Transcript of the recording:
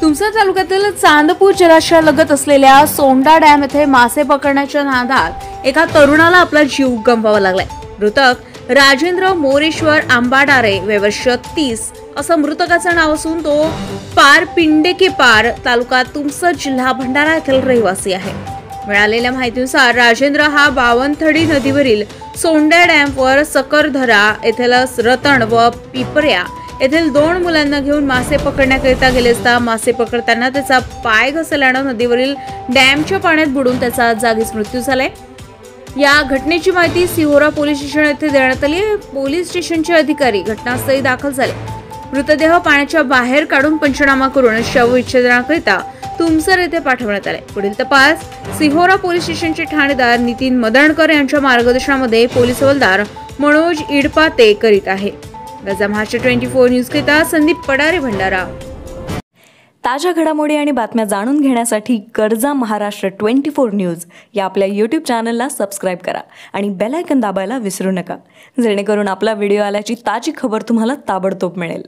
तुमसर तालुक्यातील चांदपूर जलाशयालगत असलेल्या सोंडा डॅम येथे मासे पकडण्याच्या नादात एका तरुणाला आपला जीव गमवावा लागलाय। मृतक राजेंद्र मोरेश्वर आंबाडारे वय वर्ष 30 असं मृतकाचं नाव असून तो पार पिंडेके पार तालुका तुमसर जिल्हा भंडारा येथील रहिवासी आहे। मिळालेल्या माहितीनुसार राजेंद्र हा बावनथडी नदीवरील सोंडा डॅमवर सकरधरा येथील रतन व पिपऱ्या येथील 2 मुलांना घेऊन मासे पकडण्याकरिता गेले असता मासे पकडताना त्याचा पाय घसरल्याने नदीवरील डॅमच्या पाण्यात बुडून त्याचा जागीच मृत्यू झालाय। या घटनेची माहिती सिहोरा पोलीस स्टेशन येथे देण्यात आली। पोलीस स्टेशनचे अधिकारी घटनास्थळी दाखल झाले। मृतदेह पाण्याच्या बाहेर काढून पंचनामा करून शवविच्छेदनाकरिता तुमसर येथे पाठवण्यात आले। पुढील तपास सिहोरा पोलीस स्टेशनचे ठाणेदार नितीन मदणकर यांच्या मार्गदर्शनामध्ये पोलीस हवालदार मनोज इडपाते करीत आहे। गजा महाराष्ट्र 24 न्यूज करिता संदीप पडारे भंडारा। ताज्या घडामोडी आणि बातम्या जाणून घेण्यासाठी गरजा महाराष्ट्र 24 न्यूज या आपल्या YouTube चॅनलला सबस्क्राइब करा आणि बेल आयकॉन दाबायला विसरू नका, जेणेकरून आपला व्हिडिओ आल्याची ताजी खबर तुम्हाला ताबडतोब मिळेल।